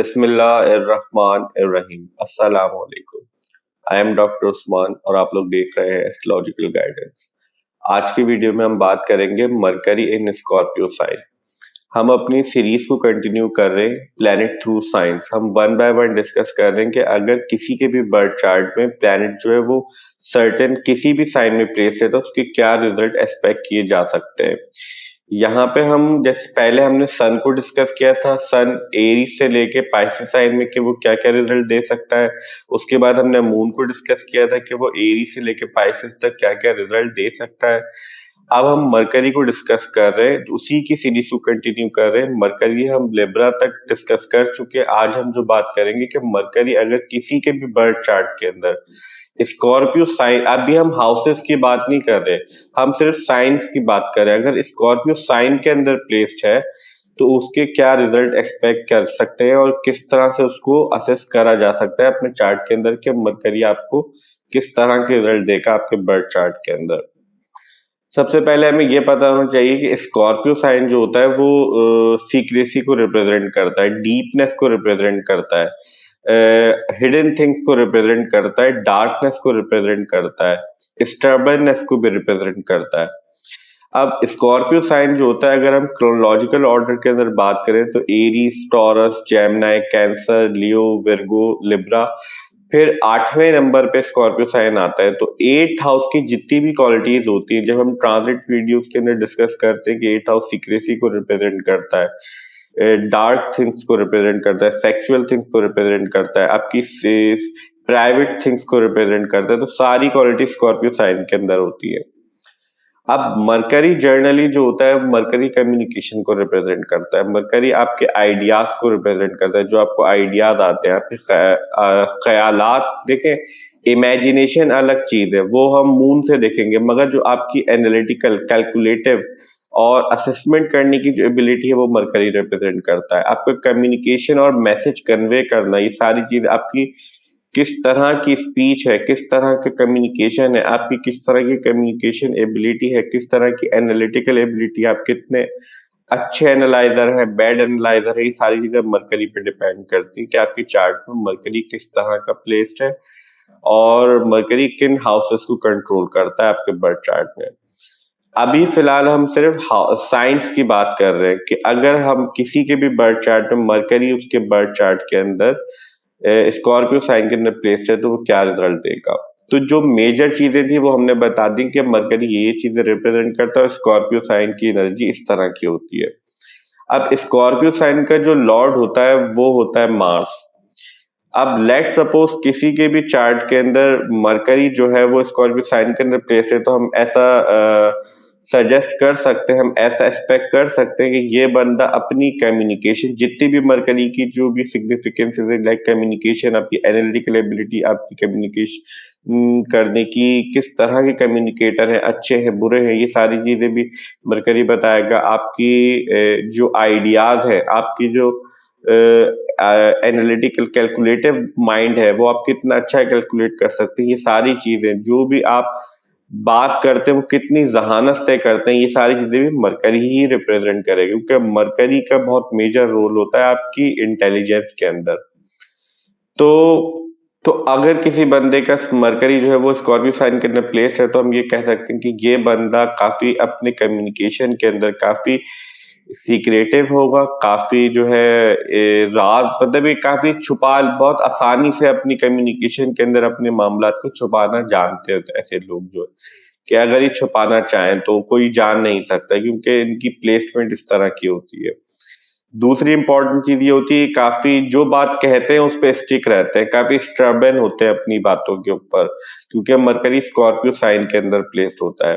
बिस्मिल्लाहिर्रहमानिर्रहीम। अस्सलाम वालेकुम। आई एम डॉक्टर उस्मान और आप लोग देख रहे हैं एस्ट्रोलॉजिकल गाइडेंस। आज की वीडियो में हम बात करेंगे मरकरी इन स्कॉर्पियो साइन। हम अपनी सीरीज को कंटिन्यू कर रहे हैं प्लैनेट थ्रू साइंस। हम वन बाय वन डिस्कस कर रहे हैं कि अगर किसी के भी बर्थ चार्ट में प्लैनेट जो है वो सर्टेन किसी भी साइन में प्लेस है तो उसके क्या रिजल्ट एक्सपेक्ट किए जा सकते हैं। यहाँ पे हम जैसे पहले हमने सन को डिस्कस किया था, सन एरीज से लेके पाइसेस साइन में कि वो क्या क्या रिजल्ट दे सकता है। उसके बाद हमने मून को डिस्कस किया था कि वो एरीज से लेके पाइसेस तक क्या क्या रिजल्ट दे सकता है। अब हम मरकरी को डिस्कस कर रहे हैं, उसी की सीरीज को कंटिन्यू कर रहे हैं। मरकरी हम लिब्रा तक डिस्कस कर चुके हैं। आज हम जो बात करेंगे कि मरकरी अगर किसी के भी बर्थ चार्ट के अंदर स्कॉर्पियो साइन, अभी हम हाउसेस की बात नहीं कर रहे, हम सिर्फ साइंस की बात कर रहे हैं। अगर स्कॉर्पियो साइन के अंदर प्लेस्ड है तो उसके क्या रिजल्ट एक्सपेक्ट कर सकते हैं और किस तरह से उसको असेस करा जा सकता है अपने चार्ट के अंदर कि मरकरी आपको किस तरह के रिजल्ट देगा आपके बर्थ चार्ट के अंदर। सबसे पहले हमें ये पता होना चाहिए कि स्कॉर्पियो साइन जो होता है वो सीक्रेसी को रिप्रेजेंट करता है, डीपनेस को रिप्रेजेंट करता है, हिडन थिंग्स को रिप्रेजेंट करता है, डार्कनेस को रिप्रेजेंट करता है, स्टर्बननेस को भी रिप्रेजेंट करता है। अब स्कॉर्पियो साइन जो होता है, अगर हम क्रोनोलॉजिकल ऑर्डर के अंदर बात करें तो एरीज, टॉरस, जेमिनी, कैंसर, लियो, विर्गो, लिब्रा, फिर 8वें नंबर पे स्कॉर्पियो साइन आता है। तो 8th हाउस की जितनी भी क्वालिटीज होती है, जब हम ट्रांजिट वीडियोस के अंदर डिस्कस करते हैं कि 8th हाउस सीक्रेसी को रिप्रेजेंट करता है, डार्क थिंग्स को रिप्रेजेंट करता है, सेक्सुअल थिंग्स को रिप्रेजेंट करता है, आपकी प्राइवेट थिंग्स को रिप्रेजेंट करता है, तो सारी क्वालिटी स्कॉर्पियो साइन के अंदर होती है। अब मरकरी जर्नली जो होता है, मरकरी कम्युनिकेशन को रिप्रेजेंट करता है। मरकरी आपके आइडियाज को रिप्रेजेंट करता है, जो आपको आइडियाज आते हैं, आपके ख्यालात। देखें, इमेजिनेशन अलग चीज है, वो हम मून से देखेंगे, मगर जो आपकी एनालिटिकल, कैलकुलेटिव और असेसमेंट करने की जो एबिलिटी है वो मरकरी रिप्रेजेंट करता है। आपका कम्युनिकेशन और मैसेज कन्वे करना, ये सारी चीज आपकी किस तरह की स्पीच है, किस तरह का कम्युनिकेशन है, आपकी किस तरह की कम्युनिकेशन एबिलिटी है, किस तरह की एनालिटिकल एबिलिटी, आप कितने अच्छे एनालाइजर है, बैड एनालाइजर है, ये सारी चीजें मरकरी पे डिपेंड करती है कि आपकी चार्ट में मरकरी किस तरह का प्लेस्ड है और मरकरी किन हाउसेस को कंट्रोल करता है आपके बर्थ चार्ट में। अभी फिलहाल हम सिर्फ साइंस की बात कर रहे हैं कि अगर हम किसी के भी बर्थ चार्ट में मरकरी उसके बर्थ चार्ट के अंदर स्कॉर्पियो साइन के अंदर प्लेस्ड है तो वो क्या रिजल्ट देगा। तो जो मेजर चीजें थी वो हमने बता दी कि मरकरी ये चीजें रिप्रेजेंट करता है। स्कॉर्पियो साइन की एनर्जी इस तरह की होती है। अब स्कॉर्पियो साइन का जो लॉर्ड होता है वो होता है मार्स। अब लेट सपोज किसी के भी चार्ट के अंदर मरकरी जो है वो स्कॉर्पियो साइन के अंदर प्लेस है, तो हम ऐसा सजेस्ट कर सकते हैं, हम ऐसा एक्सपेक्ट कर सकते हैं कि ये बंदा अपनी कम्युनिकेशन, जितनी भी मरकरी की जो भी सिग्निफिकेंस है, लाइक कम्युनिकेशन, आपकी एनालिटिकल एबिलिटी, आपकी कम्युनिकेशन करने की, किस तरह के कम्युनिकेटर हैं, अच्छे हैं, बुरे हैं, ये सारी चीजें भी मरकरी बताएगा। आपकी जो आइडियाज है, आपकी जो एनालिटिकल कैलकुलेटिव माइंड है, वो आप कितना अच्छा कैलकुलेट कर सकते हैं, ये सारी चीजें जो भी आप बात करते हैं वो कितनी जहानत से करते हैं, ये सारी चीजें भी मरकरी ही रिप्रेजेंट करेगी, क्योंकि मरकरी का बहुत मेजर रोल होता है आपकी इंटेलिजेंस के अंदर। तो अगर किसी बंदे का मरकरी जो है वो स्कॉर्पियो साइन के अंदर प्लेस्ड है, तो हम ये कह सकते हैं कि ये बंदा काफी अपने कम्युनिकेशन के अंदर काफी सीक्रेटिव होगा, काफी जो है राज, मतलब ये काफी छुपा, बहुत आसानी से अपनी कम्युनिकेशन के अंदर अपने मामलात को छुपाना जानते होते ऐसे लोग जो है, कि अगर ये छुपाना चाहें तो कोई जान नहीं सकता, क्योंकि इनकी प्लेसमेंट इस तरह की होती है। दूसरी इंपॉर्टेंट चीज ये होती है, काफी जो बात कहते हैं उस पर स्टिक रहते हैं, काफी स्टबर्न होते हैं अपनी बातों के ऊपर, क्योंकि मरकरी स्कॉर्पियो साइन के अंदर प्लेस्ड होता है।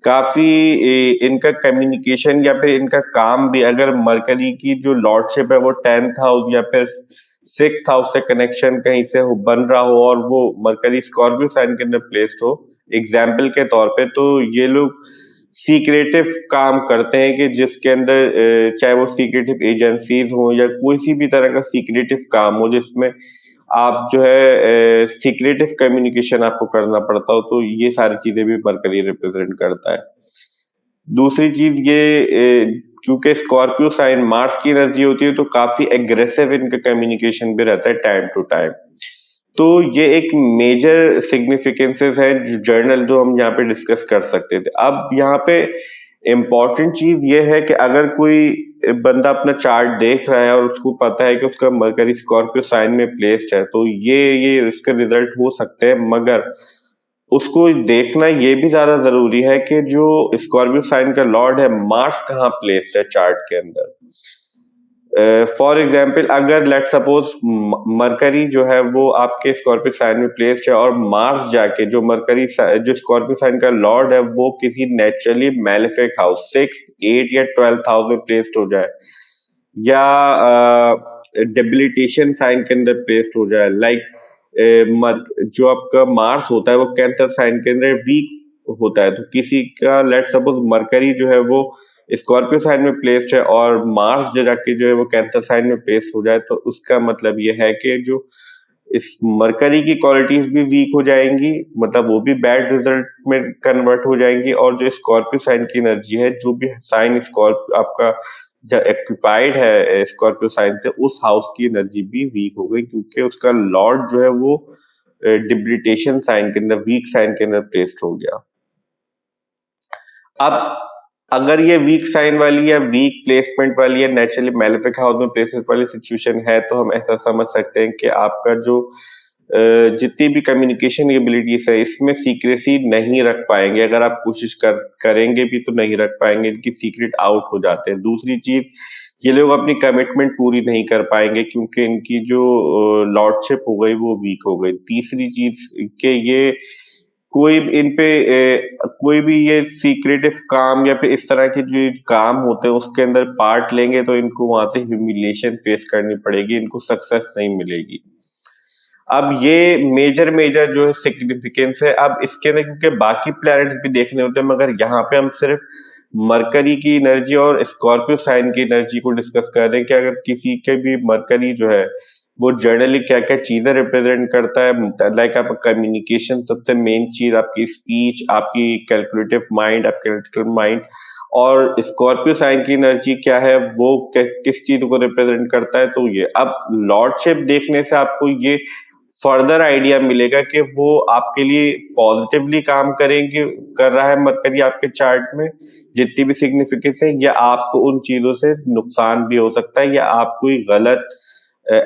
काफी इनका कम्युनिकेशन या फिर इनका काम भी, अगर मरकरी की जो लॉर्डशिप है वो 10th हाउस या फिर 6th हाउस से कनेक्शन कहीं से बन रहा हो और वो मरकरी स्कॉर्पियो साइन के अंदर प्लेस्ड हो, एग्जाम्पल के तौर पे, तो ये लोग सीक्रेटिव काम करते हैं कि जिसके अंदर चाहे वो सीक्रेटिव एजेंसीज हो या कोई सी भी तरह का सीक्रेटिव काम हो जिसमें आप जो है सीक्रेटिव कम्युनिकेशन आपको करना पड़ता हो, तो ये सारी चीजें भी मरकरी रिप्रेजेंट करता है। दूसरी चीज ये क्योंकि स्कॉर्पियो साइन मार्स की एनर्जी होती है तो काफी एग्रेसिव इनका कम्युनिकेशन भी रहता है टाइम टू टाइम। तो ये एक मेजर सिग्निफिकेंसेस है जो जर्नल जो हम यहाँ पे डिस्कस कर सकते थे। अब यहाँ पे इम्पोर्टेंट चीज ये है कि अगर कोई बंदा अपना चार्ट देख रहा है और उसको पता है कि उसका मरकरी स्कॉर्पियो साइन में प्लेस्ड है, तो ये इसके रिजल्ट हो सकते हैं, मगर उसको देखना ये भी ज्यादा जरूरी है कि जो स्कॉर्पियो साइन का लॉर्ड है मार्स कहाँ प्लेस्ड है चार्ट के अंदर। फॉर एग्जाम्पल अगर लेट सपोज मरकरी जो है वो आपके स्कॉर्पियो साइन में प्लेस्ड है और मार्स जाके जो मरकरी जो स्कॉर्पियो साइन का लॉर्ड है वो किसी naturally malefic house 6th 8th या 12th हाउस में प्लेस्ड हो जाए, या डेबिलिटेशन साइन के अंदर प्लेस्ड हो जाए, लाइक जो आपका मार्स होता है वो कैंसर साइन के अंदर वीक होता है, तो किसी का लेट सपोज मरकरी जो है वो स्कॉर्पियो साइन में प्लेस्ड है और मार्स जो जाके जो है वो कैंसर साइन में प्लेस्ड हो जाए, तो उसका मतलब ये है कि जो इस मरकरी की क्वालिटीज भी वीक हो जाएंगी, मतलब वो भी बैड रिजल्ट में कन्वर्ट हो जाएंगी, और जो स्कॉर्पियो साइन की एनर्जी है, जो भी साइन स्कॉर्पियो आपका जो एक्यूपाइड है स्कॉर्पियो साइन से, उस हाउस की एनर्जी भी वीक हो गई क्योंकि उसका लॉर्ड जो है वो डिबिलिटेशन साइन के अंदर वीक साइन के अंदर प्लेस्ड हो गया। अब अगर ये वीक साइन वाली या वीक प्लेसमेंट वाली या नेचुरली मैलेफिक हाउस में प्लेसमेंट वाली सिचुएशन है, तो हम ऐसा समझ सकते हैं कि आपका जो जितनी भी कम्युनिकेशन एबिलिटीज है इसमें सीक्रेसी नहीं रख पाएंगे। अगर आप कोशिश करेंगे भी तो नहीं रख पाएंगे, इनकी सीक्रेट आउट हो जाते हैं। दूसरी चीज, ये लोग अपनी कमिटमेंट पूरी नहीं कर पाएंगे क्योंकि इनकी जो लॉर्डशिप हो गई वो वीक हो गई। तीसरी चीज के ये कोई इन पे कोई भी ये सीक्रेटिव काम या फिर इस तरह के जो काम होते हैं उसके अंदर पार्ट लेंगे तो इनको वहां से ह्यूमिलिएशन फेस करनी पड़ेगी, इनको सक्सेस नहीं मिलेगी। अब ये मेजर मेजर जो सिग्निफिकेंस है, अब इसके अंदर क्योंकि बाकी प्लैनेट्स भी देखने होते हैं, मगर यहाँ पे हम सिर्फ मरकरी की एनर्जी और स्कॉर्पियो साइन की एनर्जी को डिस्कस कर रहे हैं कि अगर किसी के भी मरकरी जो है वो जनरली क्या क्या चीजें रिप्रेजेंट करता है, लाइक आपका कम्युनिकेशन सबसे मेन चीज, आपकी स्पीच, आपकी कैलकुलेटिव माइंड, आपका एनालिटिकल माइंड, और स्कॉर्पियो साइन की एनर्जी क्या है वो किस चीज को रिप्रेजेंट करता है। तो ये अब लॉर्डशिप देखने से आपको ये फर्दर आइडिया मिलेगा कि वो आपके लिए पॉजिटिवली काम कर रहा है मरकरी आपके चार्ट में जितनी भी सिग्निफिकेंस है, या आपको उन चीजों से नुकसान भी हो सकता है, या आप कोई गलत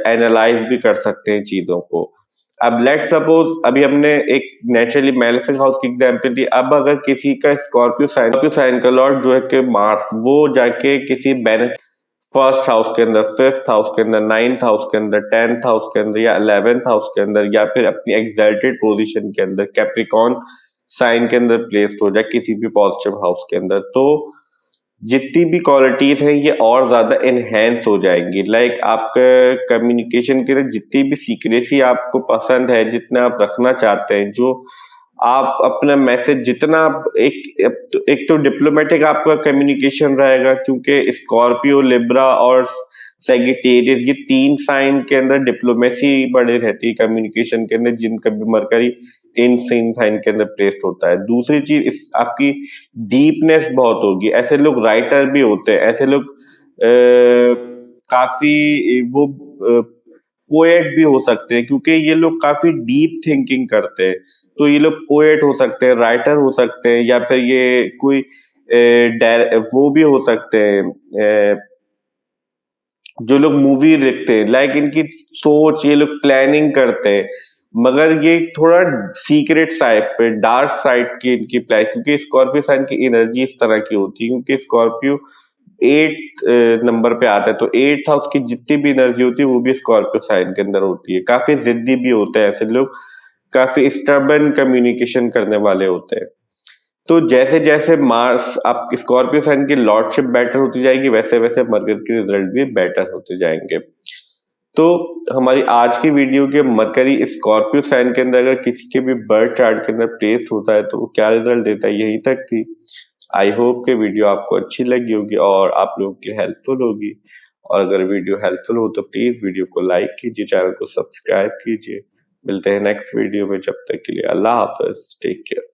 एनालाइज भी कर सकते हैं चीजों को। अब लेट सपोज अभी हमने एक नेचुरली मैलेफिक हाउस की एग्जांपल दी, अब अगर किसी का स्कॉर्पियो साइन का लॉर्ड जो है कि मार्स, वो जाके किसी बेनिफिट फर्स्ट हाउस के अंदर, फिफ्थ हाउस के अंदर, नाइन्थ हाउस के अंदर, 10th हाउस के अंदर, या 11th हाउस के अंदर, या फिर अपनी एक्सल्टेड पोजीशन के अंदर कैप्रिकॉर्न साइन के अंदर प्लेस्ड हो जाए किसी भी पॉजिटिव हाउस के अंदर, तो जितनी भी क्वालिटीज हैं ये और ज्यादा एनहेंस हो जाएंगी। लाइक आपका कम्युनिकेशन के लिए जितनी भी सीक्रेसी आपको पसंद है, जितना आप रखना चाहते हैं, जो आप अपना मैसेज जितना एक तो डिप्लोमेटिक आपका कम्युनिकेशन रहेगा क्योंकि स्कॉर्पियो, लिब्रा और सेगिटेरियस ये 3 साइन के अंदर डिप्लोमेसी बड़ी रहती है कम्युनिकेशन के अंदर, जिनका भी मरकरी इन सीन साइन के अंदर प्लेस्ड होता है। दूसरी चीज, इस आपकी डीपनेस बहुत होगी, ऐसे लोग राइटर भी होते हैं, ऐसे लोग काफी वो पोएट भी हो सकते हैं क्योंकि ये लोग काफी डीप थिंकिंग करते हैं, तो ये लोग पोएट हो सकते हैं, राइटर हो सकते हैं, या फिर ये कोई वो भी हो सकते हैं जो लोग मूवी लिखते हैं, लाइक इनकी सोच, ये लोग प्लानिंग करते हैं, मगर ये थोड़ा सीक्रेट साइड पे, डार्क साइड की इनकी प्लान, क्योंकि स्कॉर्पियो साइन की एनर्जी इस तरह की होती है क्योंकि स्कॉर्पियो 8 नंबर पे आता है, तो 8th हाउस की जितनी भी एनर्जी होती है वो भी स्कॉर्पियो साइन के अंदर होती है। काफी जिद्दी भी होते हैं ऐसे लोग, काफी स्टबर्न कम्युनिकेशन करने वाले होते हैं। तो जैसे जैसे मार्स आप स्कॉर्पियो साइन की लॉर्डशिप बेटर होती जाएगी, वैसे वैसे मरकरी के रिजल्ट भी बेटर होते जाएंगे। तो हमारी आज की वीडियो के मरकरी स्कॉर्पियो साइन के अंदर अगर किसी के भी बर्थ चार्ट के अंदर प्लेस्ड होता है तो वो क्या रिजल्ट देता है, यही तक थी। आई होप कि वीडियो आपको अच्छी लगी होगी और आप लोगों के लिए हेल्पफुल होगी, और अगर वीडियो हेल्पफुल हो तो प्लीज वीडियो को लाइक कीजिए, चैनल को सब्सक्राइब कीजिए। मिलते हैं नेक्स्ट वीडियो में, जब तक के लिए अल्लाह हाफिज, टेक केयर।